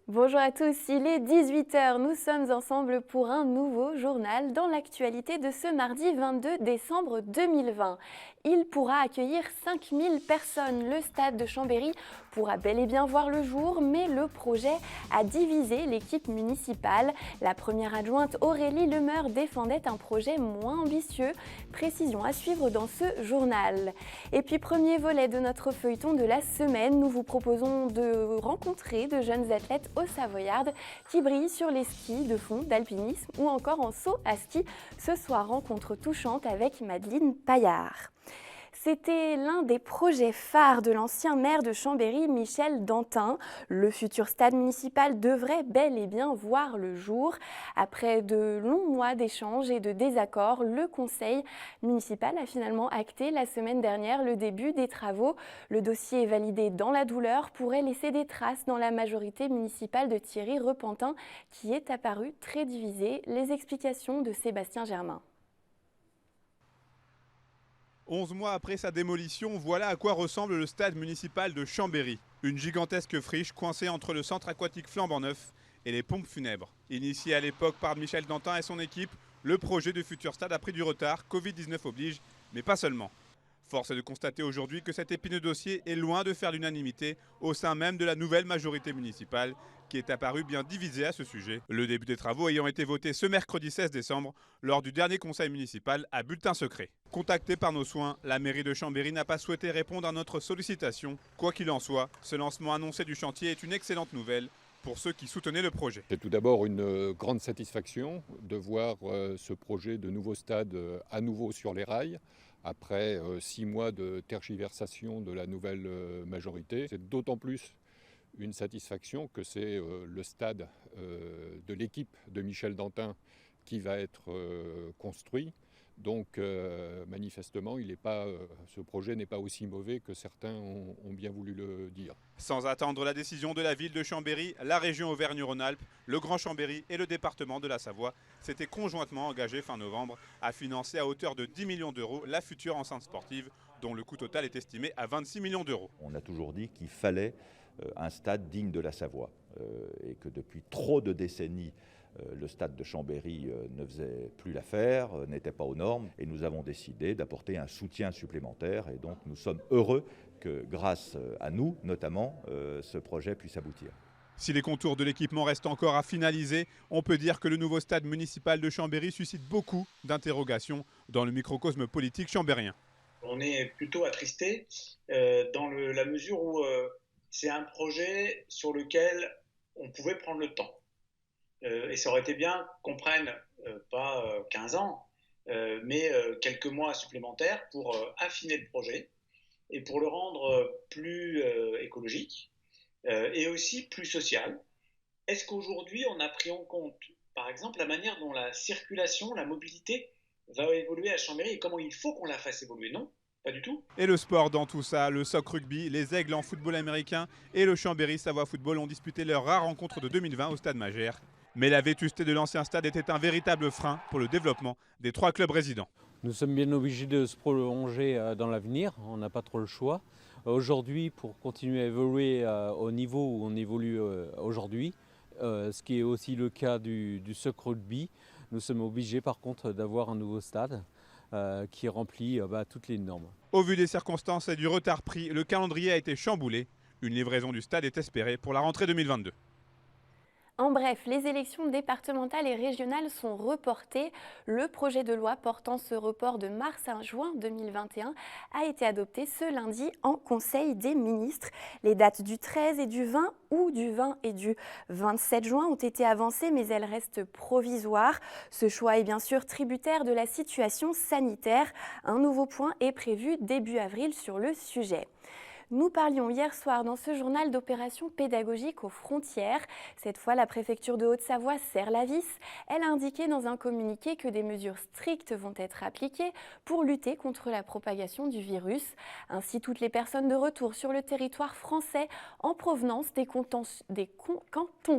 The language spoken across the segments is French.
Bonjour à tous, il est 18 h. Nous sommes ensemble pour un nouveau journal dans l'actualité de ce mardi 22 décembre 2020. Il pourra accueillir 5000 personnes. Le stade de Chambéry pourra bel et bien voir le jour, mais le projet a divisé l'équipe municipale. La première adjointe Aurélie Lemeur défendait un projet moins ambitieux. Précision à suivre dans ce journal. Et puis premier volet de notre feuilleton de la semaine, nous vous proposons de rencontrer de jeunes athlètes au Savoyarde qui brillent sur les skis de fond, d'alpinisme ou encore en saut à ski. Ce soir, rencontre touchante avec Madeleine Paillard. C'était l'un des projets phares de l'ancien maire de Chambéry, Michel Dantin. Le futur stade municipal devrait bel et bien voir le jour. Après de longs mois d'échanges et de désaccords, le conseil municipal a finalement acté la semaine dernière le début des travaux. Le dossier validé dans la douleur pourrait laisser des traces dans la majorité municipale de Thierry Repentin, qui est apparu très divisé. Les explications de Sébastien Germain. 11 mois après sa démolition, voilà à quoi ressemble le stade municipal de Chambéry. Une gigantesque friche coincée entre le centre aquatique flambant neuf et les pompes funèbres. Initié à l'époque par Michel Dantin et son équipe, le projet de futur stade a pris du retard, Covid-19 oblige, mais pas seulement. Force est de constater aujourd'hui que cet épineux dossier est loin de faire l'unanimité au sein même de la nouvelle majorité municipale qui est apparue bien divisée à ce sujet. Le début des travaux ayant été voté ce mercredi 16 décembre lors du dernier conseil municipal à bulletin secret. Contactée par nos soins, la mairie de Chambéry n'a pas souhaité répondre à notre sollicitation. Quoi qu'il en soit, ce lancement annoncé du chantier est une excellente nouvelle pour ceux qui soutenaient le projet. C'est tout d'abord une grande satisfaction de voir ce projet de nouveau stade à nouveau sur les rails, après 6 mois de tergiversation de la nouvelle majorité. C'est d'autant plus une satisfaction que c'est le stade de l'équipe de Michel Dantin qui va être construit. Donc manifestement, ce projet n'est pas aussi mauvais que certains ont bien voulu le dire. Sans attendre la décision de la ville de Chambéry, la région Auvergne-Rhône-Alpes, le Grand Chambéry et le département de la Savoie s'étaient conjointement engagés fin novembre à financer à hauteur de 10 millions d'euros la future enceinte sportive dont le coût total est estimé à 26 millions d'euros. On a toujours dit qu'il fallait un stade digne de la Savoie et que depuis trop de décennies, le stade de Chambéry ne faisait plus l'affaire, n'était pas aux normes et nous avons décidé d'apporter un soutien supplémentaire et donc nous sommes heureux que grâce à nous notamment, ce projet puisse aboutir. Si les contours de l'équipement restent encore à finaliser, on peut dire que le nouveau stade municipal de Chambéry suscite beaucoup d'interrogations dans le microcosme politique chambérien. On est plutôt attristé dans la mesure où c'est un projet sur lequel on pouvait prendre le temps. Et ça aurait été bien qu'on prenne pas 15 ans, mais quelques mois supplémentaires pour affiner le projet et pour le rendre plus écologique et aussi plus social. Est-ce qu'aujourd'hui on a pris en compte, par exemple, la manière dont la circulation, la mobilité va évoluer à Chambéry et comment il faut qu'on la fasse évoluer? Non, pas du tout. Et le sport dans tout ça, le soc rugby, les Aigles en football américain et le Chambéry Savoie Football ont disputé leur rare rencontre de 2020 au Stade Magère. Mais la vétusté de l'ancien stade était un véritable frein pour le développement des 3 clubs résidents. Nous sommes bien obligés de se prolonger dans l'avenir, on n'a pas trop le choix. Aujourd'hui, pour continuer à évoluer au niveau où on évolue aujourd'hui, ce qui est aussi le cas du soc rugby, nous sommes obligés par contre d'avoir un nouveau stade qui remplit toutes les normes. Au vu des circonstances et du retard pris, le calendrier a été chamboulé. Une livraison du stade est espérée pour la rentrée 2022. En bref, les élections départementales et régionales sont reportées. Le projet de loi portant ce report de mars à juin 2021 a été adopté ce lundi en Conseil des ministres. Les dates du 13 et du 20 ou du 20 et du 27 juin ont été avancées, mais elles restent provisoires. Ce choix est bien sûr tributaire de la situation sanitaire. Un nouveau point est prévu début avril sur le sujet. Nous parlions hier soir dans ce journal d'opérations pédagogiques aux frontières. Cette fois, la préfecture de Haute-Savoie serre la vis. Elle a indiqué dans un communiqué que des mesures strictes vont être appliquées pour lutter contre la propagation du virus. Ainsi, toutes les personnes de retour sur le territoire français en provenance des cantons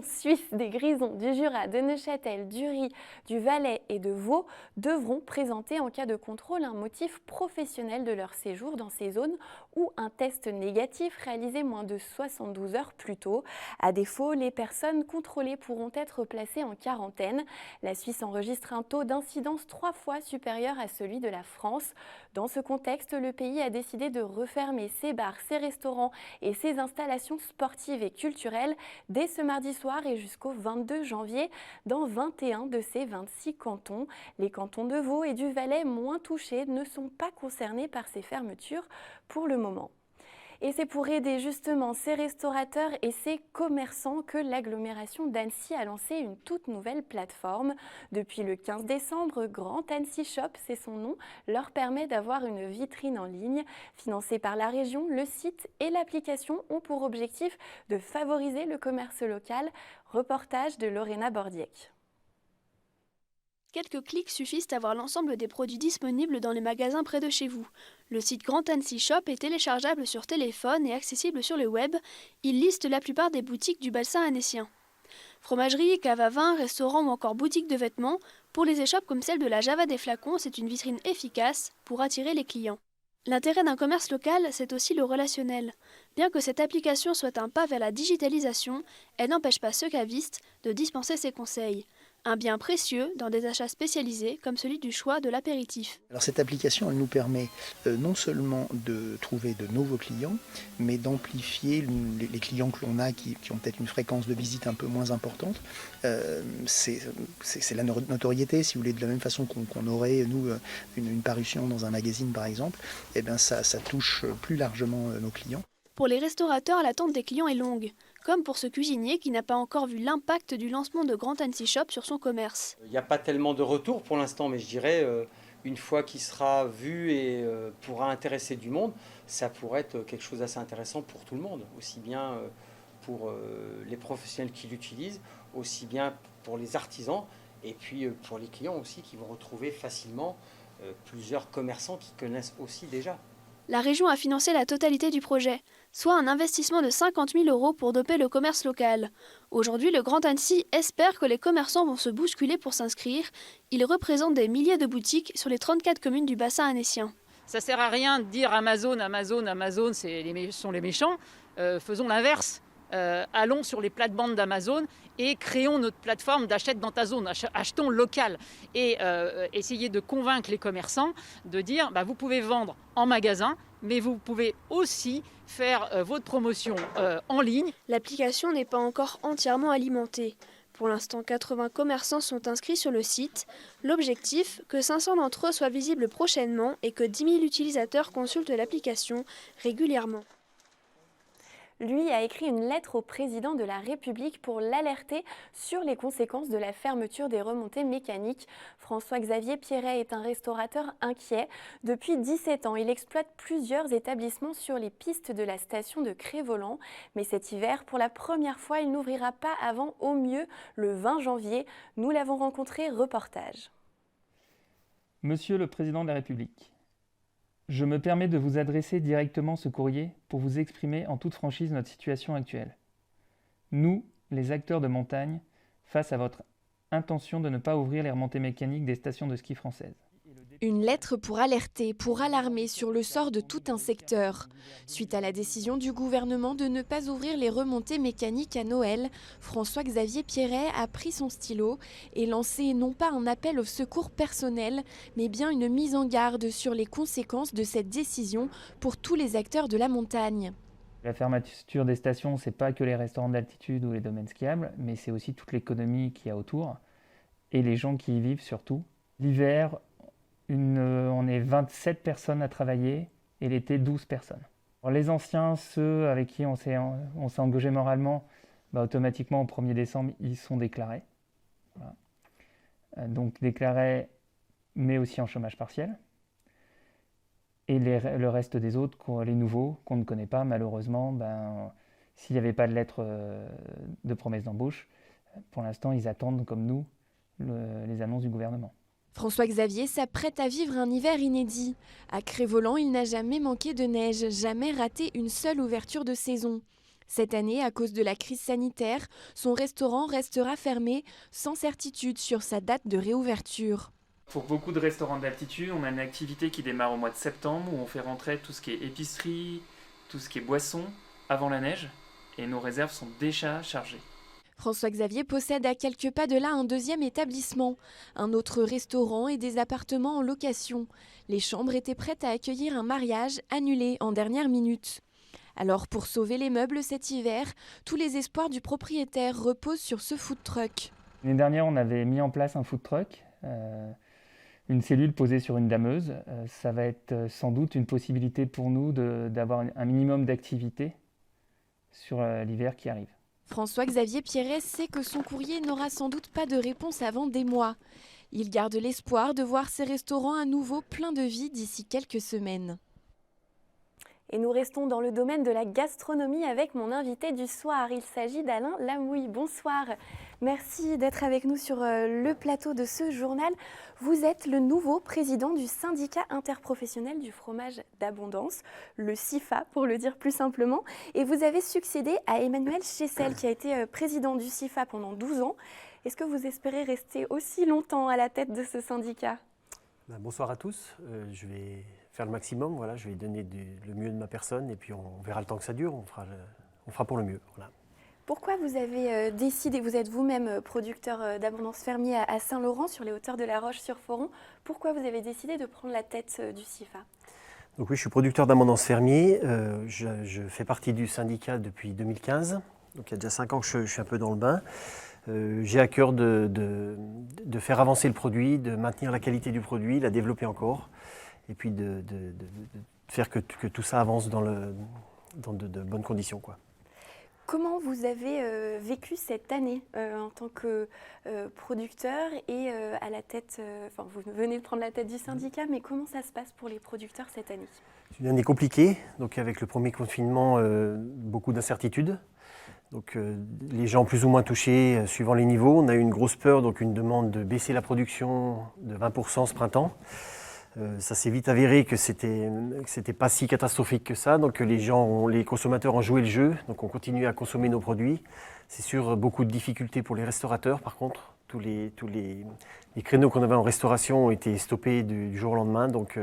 suisses des Grisons, du Jura, de Neuchâtel, du Rhin, du Valais et de Vaud devront présenter en cas de contrôle un motif professionnel de leur séjour dans ces zones où un test négatif réalisé moins de 72 heures plus tôt. À défaut, les personnes contrôlées pourront être placées en quarantaine. La Suisse enregistre un taux d'incidence 3 fois supérieur à celui de la France. Dans ce contexte, le pays a décidé de refermer ses bars, ses restaurants et ses installations sportives et culturelles dès ce mardi soir et jusqu'au 22 janvier dans 21 de ses 26 cantons. Les cantons de Vaud et du Valais, moins touchés, ne sont pas concernés par ces fermetures pour le moment. Et c'est pour aider justement ces restaurateurs et ces commerçants que l'agglomération d'Annecy a lancé une toute nouvelle plateforme. Depuis le 15 décembre, Grand Annecy Shop, c'est son nom, leur permet d'avoir une vitrine en ligne. Financée par la région, le site et l'application ont pour objectif de favoriser le commerce local. Reportage de Lorena Bordiek. Quelques clics suffisent à voir l'ensemble des produits disponibles dans les magasins près de chez vous. Le site Grand Annecy Shop est téléchargeable sur téléphone et accessible sur le web. Il liste la plupart des boutiques du bassin annécien. Fromagerie, cave à vin, restaurant ou encore boutique de vêtements, pour les échoppes comme celle de la Java des flacons, c'est une vitrine efficace pour attirer les clients. L'intérêt d'un commerce local, c'est aussi le relationnel. Bien que cette application soit un pas vers la digitalisation, elle n'empêche pas ce caviste de dispenser ses conseils. Un bien précieux dans des achats spécialisés comme celui du choix de l'apéritif. Alors cette application, elle nous permet non seulement de trouver de nouveaux clients, mais d'amplifier les clients que l'on a qui ont peut-être une fréquence de visite un peu moins importante. C'est la notoriété, si vous voulez, de la même façon qu'on aurait, nous, une parution dans un magazine par exemple, et bien ça touche plus largement nos clients. Pour les restaurateurs, l'attente des clients est longue, comme pour ce cuisinier qui n'a pas encore vu l'impact du lancement de Grand Annecy Shop sur son commerce. Il n'y a pas tellement de retour pour l'instant, mais je dirais, une fois qu'il sera vu et pourra intéresser du monde, ça pourrait être quelque chose d'assez intéressant pour tout le monde, aussi bien pour les professionnels qui l'utilisent, aussi bien pour les artisans, et puis pour les clients aussi qui vont retrouver facilement plusieurs commerçants qui connaissent aussi déjà. La région a financé la totalité du projet, soit un investissement de 50 000 € pour doper le commerce local. Aujourd'hui, le Grand Annecy espère que les commerçants vont se bousculer pour s'inscrire. Ils représentent des milliers de boutiques sur les 34 communes du bassin annécien. Ça ne sert à rien de dire Amazon, sont les méchants. Faisons l'inverse. Allons sur les plates-bandes d'Amazon et créons notre plateforme d'achète dans ta zone, achetons local et essayez de convaincre les commerçants de dire vous pouvez vendre en magasin mais vous pouvez aussi faire votre promotion en ligne. L'application n'est pas encore entièrement alimentée. Pour l'instant, 80 commerçants sont inscrits sur le site. L'objectif, que 500 d'entre eux soient visibles prochainement et que 10 000 utilisateurs consultent l'application régulièrement. Lui a écrit une lettre au président de la République pour l'alerter sur les conséquences de la fermeture des remontées mécaniques. François-Xavier Pierret est un restaurateur inquiet. Depuis 17 ans, il exploite plusieurs établissements sur les pistes de la station de Cré-Voland. Mais cet hiver, pour la première fois, il n'ouvrira pas avant au mieux le 20 janvier. Nous l'avons rencontré, reportage. Monsieur le Président de la République, je me permets de vous adresser directement ce courrier pour vous exprimer en toute franchise notre situation actuelle. Nous, les acteurs de montagne, face à votre intention de ne pas ouvrir les remontées mécaniques des stations de ski françaises. Une lettre pour alerter, pour alarmer sur le sort de tout un secteur. Suite à la décision du gouvernement de ne pas ouvrir les remontées mécaniques à Noël, François-Xavier Pierret a pris son stylo et lancé non pas un appel au secours personnel, mais bien une mise en garde sur les conséquences de cette décision pour tous les acteurs de la montagne. La fermeture des stations, c'est pas que les restaurants d'altitude ou les domaines skiables, mais c'est aussi toute l'économie qu'il y a autour et les gens qui y vivent surtout. L'hiver, on est 27 personnes à travailler et l'été 12 personnes. Alors les anciens, ceux avec qui on s'est engagé moralement, automatiquement au 1er décembre, ils sont déclarés. Voilà. Donc déclarés, mais aussi en chômage partiel. Et le reste des autres, les nouveaux, qu'on ne connaît pas, malheureusement, s'il n'y avait pas de lettre de promesse d'embauche, pour l'instant, ils attendent, comme nous, les annonces du gouvernement. François-Xavier s'apprête à vivre un hiver inédit. À Cré-Voland, il n'a jamais manqué de neige, jamais raté une seule ouverture de saison. Cette année, à cause de la crise sanitaire, son restaurant restera fermé, sans certitude sur sa date de réouverture. Pour beaucoup de restaurants d'altitude, on a une activité qui démarre au mois de septembre, où on fait rentrer tout ce qui est épicerie, tout ce qui est boisson avant la neige et nos réserves sont déjà chargées. François-Xavier possède à quelques pas de là un deuxième établissement, un autre restaurant et des appartements en location. Les chambres étaient prêtes à accueillir un mariage annulé en dernière minute. Alors pour sauver les meubles cet hiver, tous les espoirs du propriétaire reposent sur ce food truck. L'année dernière, on avait mis en place un food truck, une cellule posée sur une dameuse. Ça va être sans doute une possibilité pour nous d'avoir un minimum d'activité sur l'hiver qui arrive. François-Xavier Pierret sait que son courrier n'aura sans doute pas de réponse avant des mois. Il garde l'espoir de voir ses restaurants à nouveau pleins de vie d'ici quelques semaines. Et nous restons dans le domaine de la gastronomie avec mon invité du soir. Il s'agit d'Alain Lamouille. Bonsoir. Merci d'être avec nous sur le plateau de ce journal. Vous êtes le nouveau président du syndicat interprofessionnel du fromage d'abondance, le SIFA pour le dire plus simplement. Et vous avez succédé à Emmanuel Chessel qui a été président du SIFA pendant 12 ans. Est-ce que vous espérez rester aussi longtemps à la tête de ce syndicat ? Bonsoir à tous. Je vais faire le maximum. Voilà, je vais donner le mieux de ma personne et puis on verra le temps que ça dure. On fera pour le mieux. Voilà. Pourquoi vous avez décidé, vous êtes vous-même producteur d'abondance fermier à Saint-Laurent, sur les hauteurs de la Roche-sur-Foron, pourquoi vous avez décidé de prendre la tête du SIFA ? Donc oui, je suis producteur d'abondance fermier. Je fais partie du syndicat depuis 2015. Donc il y a déjà 5 ans que je suis un peu dans le bain. J'ai à cœur de faire avancer le produit, de maintenir la qualité du produit, la développer encore, et puis de faire que tout ça avance dans de bonnes conditions, quoi. Comment vous avez vécu cette année en tant que producteur et à la tête, vous venez de prendre la tête du syndicat, mais comment ça se passe pour les producteurs cette année ? C'est une année compliquée, donc avec le premier confinement, beaucoup d'incertitudes. Donc les gens plus ou moins touchés suivant les niveaux. On a eu une grosse peur, donc une demande de baisser la production de 20% ce printemps. Ça s'est vite avéré que c'était pas si catastrophique que ça. Donc les consommateurs ont joué le jeu, donc on continue à consommer nos produits. C'est sûr, beaucoup de difficultés pour les restaurateurs par contre. Tous les créneaux qu'on avait en restauration ont été stoppés du jour au lendemain. Donc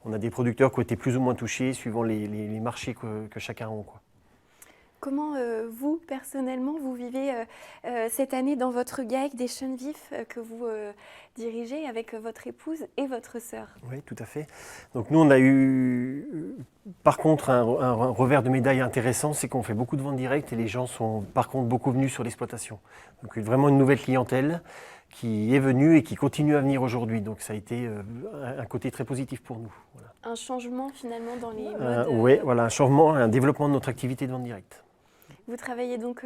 on a des producteurs qui ont été plus ou moins touchés suivant les marchés que chacun a, quoi. Comment vous, personnellement, vous vivez cette année dans votre GAEC des Chenevifs que vous dirigez avec votre épouse et votre sœur ? Oui, tout à fait. Donc nous, on a eu, par contre, un revers de médaille intéressant, c'est qu'on fait beaucoup de ventes directes et les gens sont, par contre, beaucoup venus sur l'exploitation. Donc vraiment une nouvelle clientèle qui est venue et qui continue à venir aujourd'hui. Donc ça a été un côté très positif pour nous. Voilà. Un changement, finalement, dans les modes... Oui, voilà, un changement, un développement de notre activité de vente directe. Vous travaillez donc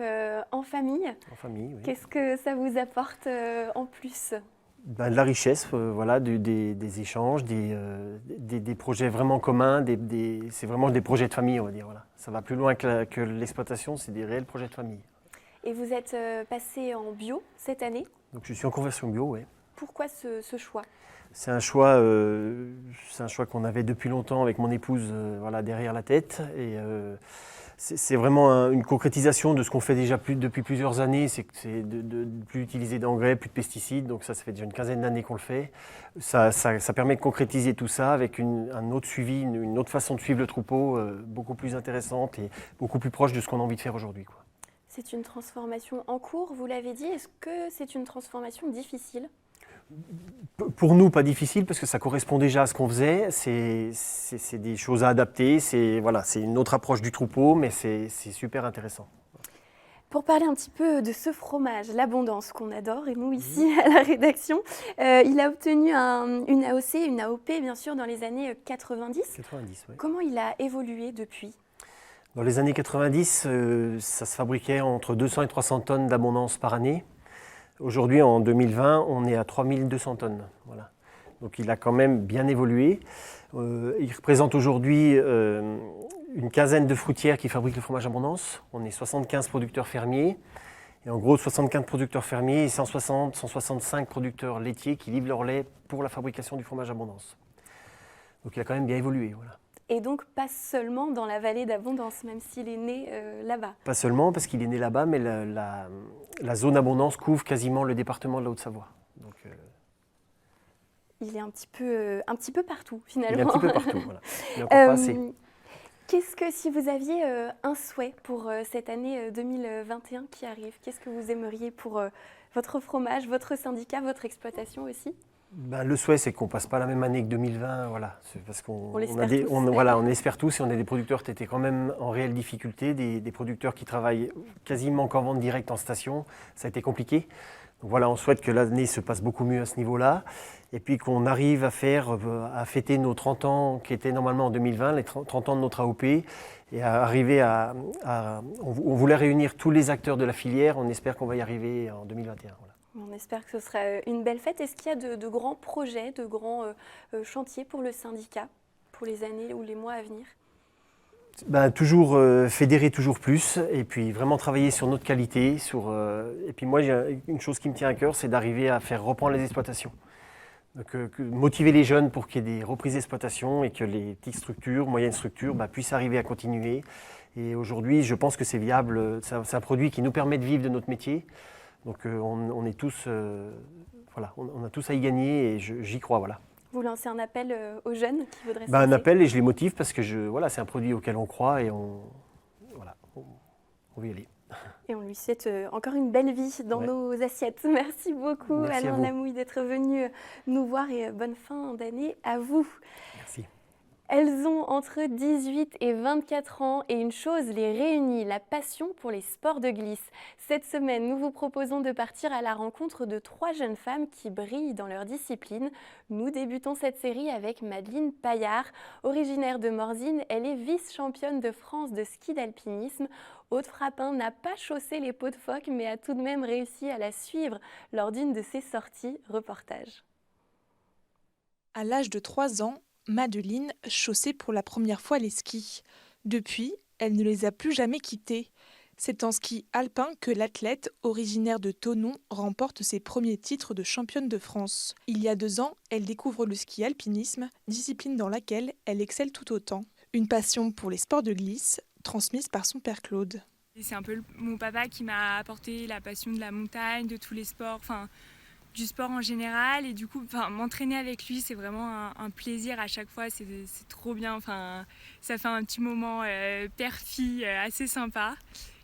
en famille. En famille, oui. Qu'est-ce que ça vous apporte en plus ? De la richesse, voilà, des échanges, des projets vraiment communs. C'est vraiment des projets de famille, on va dire. Voilà. Ça va plus loin que l'exploitation, c'est des réels projets de famille. Et vous êtes passé en bio cette année ? Donc je suis en conversion bio, oui. Pourquoi ce choix ? C'est un choix qu'on avait depuis longtemps avec mon épouse, voilà, derrière la tête. Et c'est vraiment une concrétisation de ce qu'on fait déjà depuis plusieurs années, c'est de ne plus utiliser d'engrais, plus de pesticides, donc ça fait déjà une quinzaine d'années qu'on le fait. Ça permet de concrétiser tout ça avec un autre suivi, une autre façon de suivre le troupeau, beaucoup plus intéressante et beaucoup plus proche de ce qu'on a envie de faire aujourd'hui, quoi. C'est une transformation en cours, vous l'avez dit. Est-ce que c'est une transformation difficile ? Pour nous, pas difficile, parce que ça correspond déjà à ce qu'on faisait. C'est des choses à adapter, c'est une autre approche du troupeau, mais c'est super intéressant. Pour parler un petit peu de ce fromage, l'abondance qu'on adore, et nous ici à la rédaction, il a obtenu une AOC, une AOP bien sûr dans les années 90. 90, oui. Comment il a évolué depuis ? Dans les années 90, ça se fabriquait entre 200 et 300 tonnes d'abondance par année. Aujourd'hui, en 2020, on est à 3200 tonnes. Voilà. Donc il a quand même bien évolué. Il représente aujourd'hui une quinzaine de fruitières qui fabriquent le fromage abondance. On est 75 producteurs fermiers. Et en gros, 75 producteurs fermiers et 165 producteurs laitiers qui livrent leur lait pour la fabrication du fromage abondance. Donc il a quand même bien évolué. Voilà. Et donc pas seulement dans la vallée d'Abondance, même s'il est né là-bas. Pas seulement parce qu'il est né là-bas, mais la zone Abondance couvre quasiment le département de la Haute-Savoie. Donc, il est un petit peu partout finalement. Il est un petit peu partout, voilà. Il est encore pas assez. Qu'est-ce que, si vous aviez un souhait pour cette année 2021 qui arrive, qu'est-ce que vous aimeriez pour votre fromage, votre syndicat, votre exploitation aussi? Le souhait, c'est qu'on ne passe pas la même année que 2020, voilà. C'est parce On l'espère tous. voilà, on espère tous, et on a des producteurs qui étaient quand même en réelle difficulté, des producteurs qui travaillent quasiment qu'en vente directe en station, ça a été compliqué. Donc voilà, on souhaite que l'année se passe beaucoup mieux à ce niveau-là, et puis qu'on arrive à fêter nos 30 ans qui étaient normalement en 2020, les 30 ans de notre AOP, et à arriver on voulait réunir tous les acteurs de la filière, on espère qu'on va y arriver en 2021. Voilà. On espère que ce sera une belle fête. Est-ce qu'il y a de grands projets, de grands chantiers pour le syndicat, pour les années ou les mois à venir? Toujours fédérer toujours plus et puis vraiment travailler sur notre qualité. Et puis moi, une chose qui me tient à cœur, c'est d'arriver à faire reprendre les exploitations. Donc, motiver les jeunes pour qu'il y ait des reprises d'exploitation et que les petites structures, moyennes structures puissent arriver à continuer. Et aujourd'hui, je pense que c'est viable. C'est un produit qui nous permet de vivre de notre métier. Donc on est tous, on a tous à y gagner et j'y crois, voilà. Vous lancez un appel aux jeunes qui voudraient Un appel, et je les motive parce que c'est un produit auquel on croit et on veut y aller. Et on lui souhaite encore une belle vie dans nos assiettes. Merci beaucoup Alain Lamouille d'être venu nous voir et bonne fin d'année à vous. Merci. Elles ont entre 18 et 24 ans et une chose les réunit, la passion pour les sports de glisse. Cette semaine, nous vous proposons de partir à la rencontre de 3 jeunes femmes qui brillent dans leur discipline. Nous débutons cette série avec Madeleine Paillard. Originaire de Morzine, elle est vice-championne de France de ski d'alpinisme. Aude Frappin n'a pas chaussé les peaux de phoque, mais a tout de même réussi à la suivre lors d'une de ses sorties. Reportage. À l'âge de 3 ans, Madeleine chaussait pour la première fois les skis. Depuis, elle ne les a plus jamais quittés. C'est en ski alpin que l'athlète, originaire de Thonon, remporte ses premiers titres de championne de France. Il y a 2 ans, elle découvre le ski alpinisme, discipline dans laquelle elle excelle tout autant. Une passion pour les sports de glisse, transmise par son père Claude. C'est un peu mon papa qui m'a apporté la passion de la montagne, de tous les sports, du sport en général, et du coup m'entraîner avec lui, c'est vraiment un plaisir à chaque fois, c'est trop bien, ça fait un petit moment père-fille assez sympa,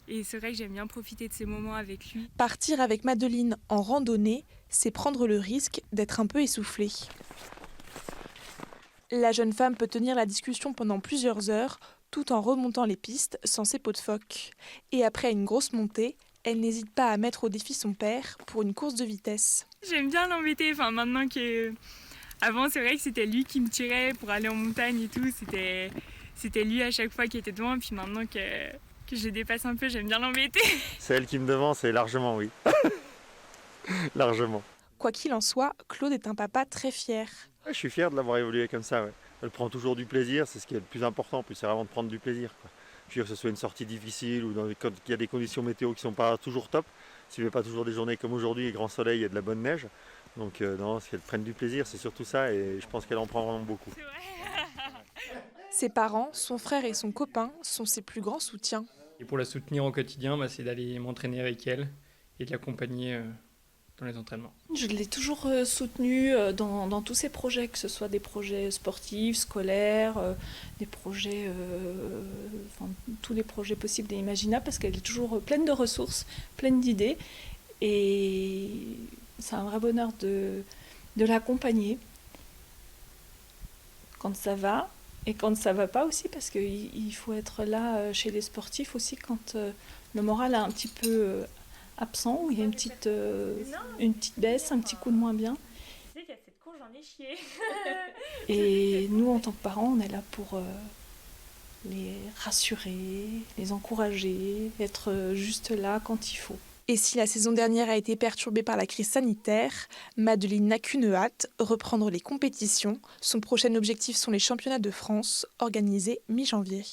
et c'est vrai que j'aime bien profiter de ces moments avec lui. Partir avec Madeleine en randonnée, c'est prendre le risque d'être un peu essoufflée. La jeune femme peut tenir la discussion pendant plusieurs heures, tout en remontant les pistes sans ses peaux de phoque. Et après une grosse montée, elle n'hésite pas à mettre au défi son père pour une course de vitesse. J'aime bien l'embêter, maintenant que... Avant, c'est vrai que c'était lui qui me tirait pour aller en montagne et tout. C'était lui à chaque fois qui était devant. Puis maintenant que je dépasse un peu, j'aime bien l'embêter. C'est elle qui me devance, et largement, oui. Largement. Quoi qu'il en soit, Claude est un papa très fier. Je suis fier de l'avoir évolué comme ça. Ouais. Elle prend toujours du plaisir, c'est ce qui est le plus important. Puis c'est vraiment de prendre du plaisir. Je veux dire, que ce soit une sortie difficile ou quand il y a des conditions météo qui ne sont pas toujours top. S'il n'y avait pas toujours des journées comme aujourd'hui, et grand soleil et de la bonne neige. Donc non, c'est qu'elle prenne du plaisir, c'est surtout ça, et je pense qu'elle en prend vraiment beaucoup. Ses parents, son frère et son copain sont ses plus grands soutiens. Et pour la soutenir au quotidien, c'est d'aller m'entraîner avec elle et de l'accompagner dans les entraînements. Je l'ai toujours soutenue dans tous ses projets, que ce soit des projets sportifs, scolaires, des projets, tous les projets possibles et imaginables, parce qu'elle est toujours pleine de ressources, pleine d'idées, et c'est un vrai bonheur de l'accompagner quand ça va et quand ça va pas aussi, parce qu'il faut être là chez les sportifs aussi quand le moral est un petit peu absent, où il y a une petite baisse, un petit coup de moins bien. Tu sais qu'il y a cette course, j'en ai chié. Et nous, en tant que parents, on est là pour les rassurer, les encourager, être juste là quand il faut. Et si la saison dernière a été perturbée par la crise sanitaire, Madeleine n'a qu'une hâte, reprendre les compétitions. Son prochain objectif sont les championnats de France, organisés mi-janvier.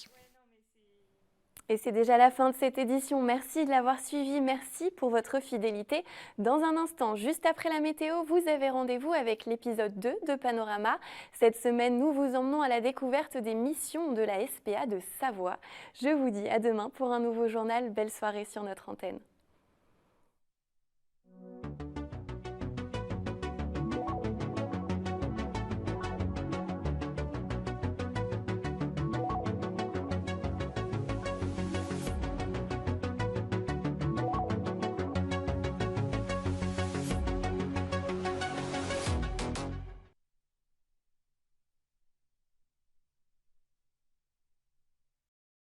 Et c'est déjà la fin de cette édition. Merci de l'avoir suivi, merci pour votre fidélité. Dans un instant, juste après la météo, vous avez rendez-vous avec l'épisode 2 de Panorama. Cette semaine, nous vous emmenons à la découverte des missions de la SPA de Savoie. Je vous dis à demain pour un nouveau journal. Belle soirée sur notre antenne.